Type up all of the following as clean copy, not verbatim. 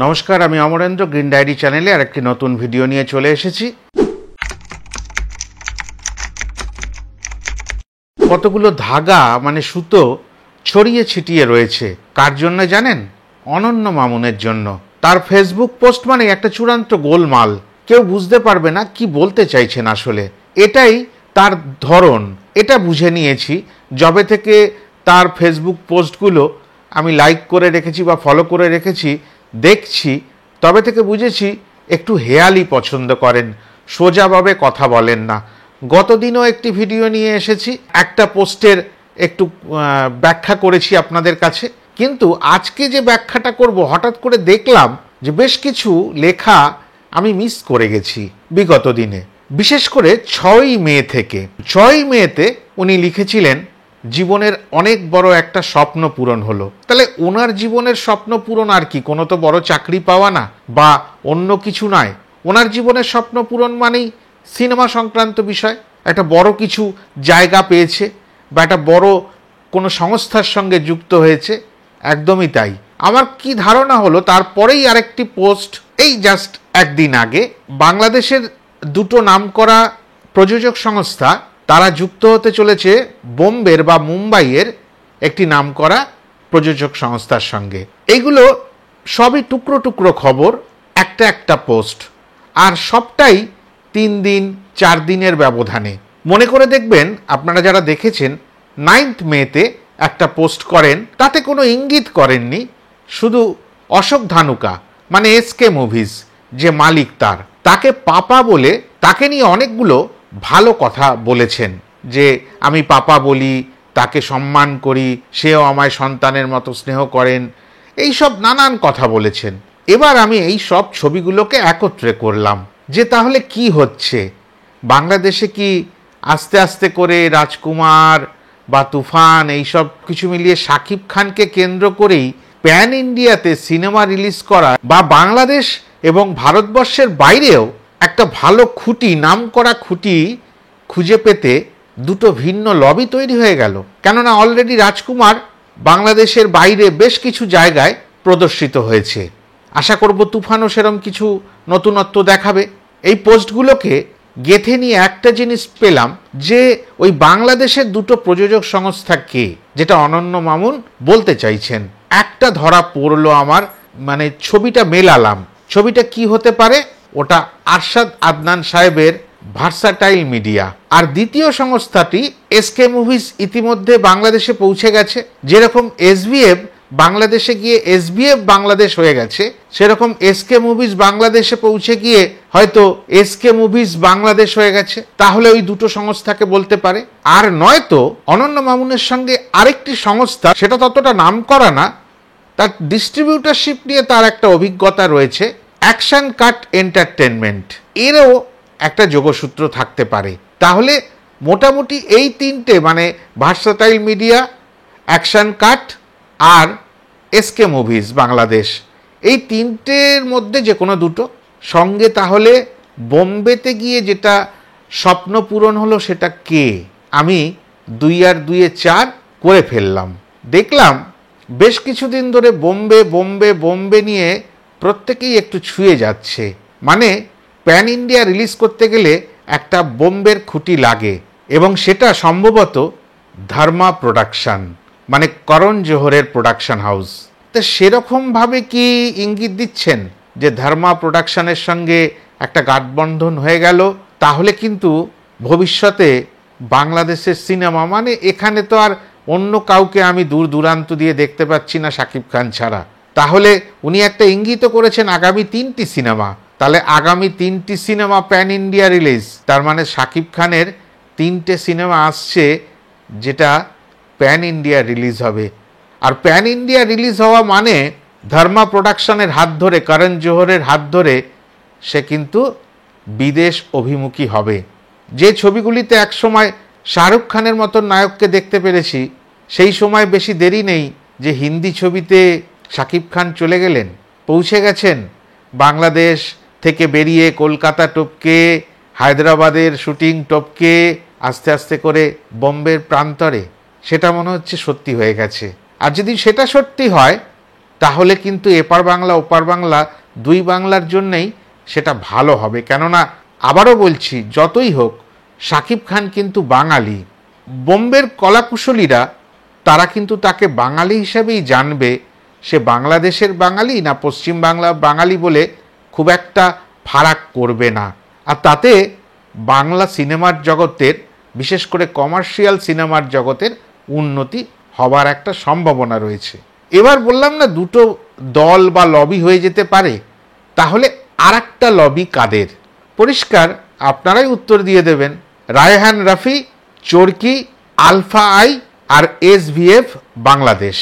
নমস্কার, আমি Amarendra green diary চ্যানেলে আরেকটি নতুন ভিডিও নিয়ে চলে এসেছি। কতগুলো ধাগা মানে সুতো ছড়িয়ে ছিটিয়ে রয়েছে কার জন্য জানেন? অনন্য মামুনের জন্য। তার ফেসবুক পোস্ট মানে একটা চূড়ান্ত গোলমাল, কেউ বুঝতে পারবে না কি বলতে চাইছেন আসলে। এটাই তার ধরন, এটা বুঝে নিয়েছি যবে থেকে তার ফেসবুক পোস্টগুলো আমি লাইক করে রেখেছি বা ফলো করে রেখেছি, দেখছি, তবে থেকে বুঝেছি একটু হেয়ালি পছন্দ করেন, সোজাভাবে কথা বলেন না। গতদিনও একটি ভিডিও নিয়ে এসেছি, একটা পোস্টের একটু ব্যাখ্যা করেছি আপনাদের কাছে, কিন্তু আজকে যে ব্যাখ্যাটা করব হঠাৎ করে দেখলাম যে বেশ কিছু লেখা আমি মিস করে গেছি বিগত দিনে। বিশেষ করে 6ই মে থেকে 6ই মেতে উনি লিখেছিলেন জীবনের অনেক বড় একটা স্বপ্ন পূরণ হলো। তাহলে ওনার জীবনের স্বপ্ন পূরণ আর কি? কোনো তো বড় চাকরি পাওয়া না বা অন্য কিছু নয়। ওনার জীবনের স্বপ্ন পূরণ মানেই সিনেমা সংক্রান্ত বিষয়, একটা বড় কিছু জায়গা পেয়েছে বা একটা বড় কোনো সংস্থার সঙ্গে যুক্ত হয়েছে। একদমই তাই। আমার কি ধারণা হলো, তারপরেই আরেকটি পোস্ট এই জাস্ট একদিন আগে, বাংলাদেশের দুটো নামকরা প্রযোজক সংস্থা তারা যুক্ত হতে চলেছে বোম্বের বা মুম্বাইয়ের একটি নামকরা প্রযোজক সংস্থার সঙ্গে। এইগুলো সবই টুকরো টুকরো খবর, একটা একটা পোস্ট, আর সবটাই 3 দিন 4 দিনের ব্যবধানে। মনে করে দেখবেন আপনারা যারা দেখেছেন, 9th মেতে একটা পোস্ট করেন, তাতে কোনো ইঙ্গিত করেননি, শুধু অশোক ধানুকা মানে এসকে মুভিজ যে মালিক তাকে পাপা বলে তাকে নিয়ে অনেকগুলো ভালো কথা বলেছেন, যে আমি পাপা বলি, তাকে সম্মান করি, সেও আমায় সন্তানের মতো স্নেহ করেন, এইসব নানান কথা বলেছেন। এবার আমি এই সব ছবিগুলোকে একত্রে করলাম যে তাহলে কি হচ্ছে বাংলাদেশে, কি আস্তে আস্তে করে রাজকুমার বা তুফান এইসব কিছু মিলিয়ে শাকিব খানকে কেন্দ্র করেই প্যান ইন্ডিয়াতে সিনেমা রিলিজ করা বা বাংলাদেশ এবং ভারতবর্ষের বাইরেও একটা ভালো খুঁটি, নামকরা খুঁটি খুঁজে পেতে দুটো ভিন্ন লবি তৈরি হয়ে গেল? কেননা অলরেডি রাজকুমার বাংলাদেশের বাইরে বেশ কিছু জায়গায় প্রদর্শিত হয়েছে। আশা করব তুফানও সেরকম কিছু নতুনত্ব দেখাবে। এই পোস্টগুলোকে গেঁথে নিয়ে একটা জিনিস পেলাম, যে ওই বাংলাদেশের দুটো প্রযোজক সংস্থা কে, যেটা অনন্য মামুন বলতে চাইছেন, একটা ধরা পড়লো আমার, মানে ছবিটা মেলালাম। ছবিটা কি হতে পারে? ওটা আরশাদ আদনান সাহেবের ভার্সাটাইল মিডিয়া। আর দ্বিতীয় সংস্থাটি এসকে মুভিজ ইতিমধ্যে বাংলাদেশে পৌঁছে গেছে। যেরকম এসবিএফ বাংলাদেশে গিয়ে এসবিএফ বাংলাদেশ হয়ে গেছে, সেরকম এসকে মুভিজ বাংলাদেশে পৌঁছে গিয়ে হয়তো এসকে মুভিজ বাংলাদেশ হয়ে গেছে। তাহলে ওই দুটো সংস্থাকে বলতে পারে। আর নয়তো অনন্য মামুনের সঙ্গে আরেকটি সংস্থা, সেটা ততটা নাম করা না, তার ডিস্ট্রিবিউটারশিপ নিয়ে তার একটা অভিজ্ঞতা রয়েছে, অ্যাকশন কাট এন্টারটেনমেন্ট, এরও একটা যোগসূত্র থাকতে পারে। তাহলে মোটামুটি এই তিনটে, মানে ভার্সাটাইল মিডিয়া, অ্যাকশন কাট আর এসকে মুভিজ বাংলাদেশ, এই তিনটের মধ্যে যে কোনো দুটো সঙ্গে, তাহলে বোম্বেতে গিয়ে যেটা স্বপ্ন পূরণ হলো সেটা কে? আমি 2 আর 2 4 করে ফেললাম। দেখলাম বেশ কিছুদিন ধরে বোম্বে বোম্বে বোম্বে নিয়ে প্রত্যেকেই একটু ছুঁয়ে যাচ্ছে। মানে প্যান ইন্ডিয়া রিলিজ করতে গেলে একটা বোম্বের খুঁটি লাগে, এবং সেটা সম্ভবত ধর্মা প্রোডাকশন, মানে করণ জোহরের প্রোডাকশন হাউস। তো সেরকমভাবে কি ইঙ্গিত দিচ্ছেন যে ধর্মা প্রোডাকশনের সঙ্গে একটা গাঁটবন্ধন হয়ে গেল? তাহলে কিন্তু ভবিষ্যতে বাংলাদেশের সিনেমা, মানে এখানে তো আর অন্য কাউকে আমি দূর দূরান্ত দিয়ে দেখতে পাচ্ছি না শাকিব খান ছাড়া। তাহলে উনি একটা ইঙ্গিত করেছেন আগামী 3টি সিনেমা, তাহলে আগামী 3টি সিনেমা প্যান ইন্ডিয়া রিলিজ, তার মানে শাকিব খানের 3টে সিনেমা আসছে যেটা প্যান ইন্ডিয়া রিলিজ হবে। আর প্যান ইন্ডিয়া রিলিজ হওয়া মানে ধর্মা প্রোডাকশনের হাত ধরে, করণ জোহরের হাত ধরে সে কিন্তু বিদেশ অভিমুখী হবে। যে ছবিগুলিতে একসময় শাহরুখ খানের মতন নায়ককে দেখতে পেরেছি, সেই সময় বেশি দেরি নেই যে হিন্দি ছবিতে শাকিব খান চলে গেলেন, পৌঁছে গেছেন বাংলাদেশ থেকে বেরিয়ে কলকাতা টপকে, হায়দ্রাবাদের শুটিং টপকে আস্তে আস্তে করে বোম্বের প্রান্তরে। সেটা মনে হচ্ছে সত্যি হয়ে গেছে। আর যদি সেটা সত্যি হয়, তাহলে কিন্তু এপার বাংলা ওপার বাংলা দুই বাংলার জন্যেই সেটা ভালো হবে। কেননা আবারও বলছি, যতই হোক শাকিব খান কিন্তু বাঙালি। বোম্বের কলাকুশলীরা তারা কিন্তু তাকে বাঙালি হিসেবেই জানবে। সে বাংলাদেশের বাঙালি না পশ্চিম বাংলার বাঙালি বলে খুব একটা ফারাক করবে না। আর তাতে বাংলা সিনেমার জগতের, বিশেষ করে কমার্শিয়াল সিনেমার জগতের উন্নতি হবার একটা সম্ভাবনা রয়েছে। এবার বললাম না দুটো দল বা লবি হয়ে যেতে পারে, তাহলে আর একটা লবি কাদের? পরিষ্কার আপনারাই উত্তর দিয়ে দেবেন। রায়হান রাফি, চরকি, আলফা আই আর SVF বাংলাদেশ,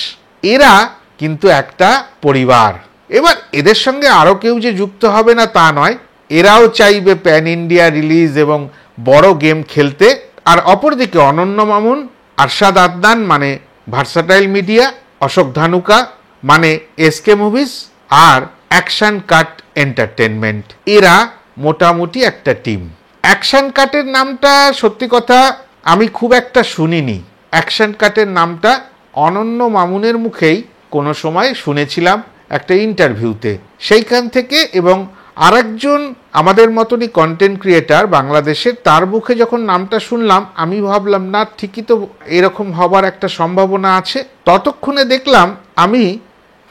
এরা কিন্তু একটা পরিবার। এবার এদের সঙ্গে আরও কেউ যে যুক্ত হবে না তা নয়, এরাও চাইবে প্যান ইন্ডিয়া রিলিজ এবং বড় গেম খেলতে। আর অপরদিকে অনন্য মামুন, আরশাদ আদনান মানে ভার্সাটাইল মিডিয়া, অশোক ধানুকা মানে SK মুভিজ আর অ্যাকশন কাট এন্টারটেনমেন্ট, এরা মোটামুটি একটা টিম। অ্যাকশন কাটের নামটা সত্যি কথা আমি খুব একটা শুনিনি। অ্যাকশন কাটের নামটা অনন্য মামুনের মুখেই কোনো সময় শুনেছিলাম একটা ইন্টারভিউতে, সেইখান থেকে। এবং আরেকজন আমাদের মতনই কন্টেন্ট ক্রিয়েটার বাংলাদেশের, তার মুখে যখন নামটা শুনলাম আমি ভাবলাম না ঠিকই তো এরকম হবার একটা সম্ভাবনা আছে। ততক্ষণে দেখলাম আমি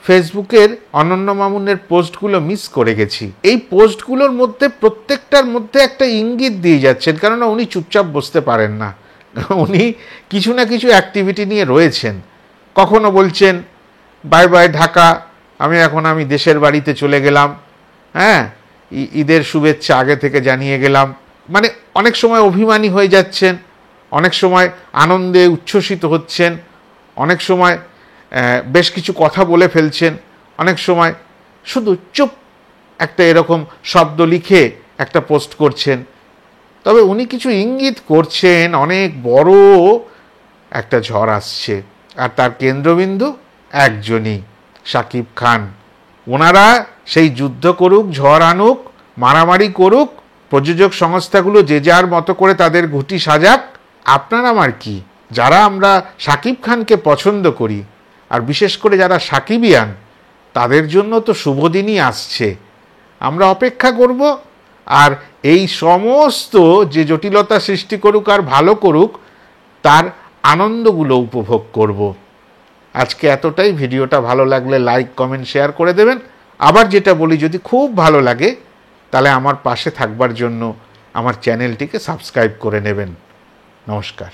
ফেসবুকের অনন্য মামুনের পোস্টগুলো মিস করে গেছি। এই পোস্টগুলোর মধ্যে প্রত্যেকটার মধ্যে একটা ইঙ্গিত দিয়ে যাচ্ছেন, কেননা উনি চুপচাপ বসতে পারেন না, উনি কিছু না কিছু অ্যাক্টিভিটি নিয়ে রয়েছেন। কখনো বলছেন বাই বাই ঢাকা, আমি দেশের বাড়িতে চলে গেলাম, হ্যাঁ ঈদের শুভেচ্ছা আগে থেকে জানিয়ে গেলাম। মানে অনেক সময় অভিমানী হয়ে যাচ্ছেন, অনেক সময় আনন্দে উচ্ছ্বসিত হচ্ছেন, অনেক সময় বেশ কিছু কথা বলে ফেলছেন, অনেক সময় শুধু চুপ একটা এরকম শব্দ লিখে একটা পোস্ট করছেন। তবে উনি কিছু ইঙ্গিত করছেন অনেক বড় একটা ঝড় আসছে, আর তার কেন্দ্রবিন্দু একজনই, শাকিব খান। ওনারা সেই যুদ্ধ করুক, ঝড় আনুক, মারামারি করুক, প্রযোজক সংস্থাগুলো যে যার মতো করে তাদের ঘুঁটি সাজাক, আপনার আমার কি? যারা আমরা শাকিব খানকে পছন্দ করি, আর বিশেষ করে যারা সাকিবিয়ান, তাদের জন্য তো শুভদিনই আসছে। আমরা অপেক্ষা করব, আর এই সমস্ত যে জটিলতা সৃষ্টি করুক আর ভালো করুক, তার আনন্দগুলো উপভোগ করব। আজকে এতটাই। ভিডিওটা ভালো লাগলে লাইক, কমেন্ট, শেয়ার করে দেবেন। আবার যেটা বলি, যদি খুব ভালো লাগে তাহলে আমার পাশে থাকবার জন্য আমার চ্যানেলটিকে সাবস্ক্রাইব করে নেবেন। নমস্কার।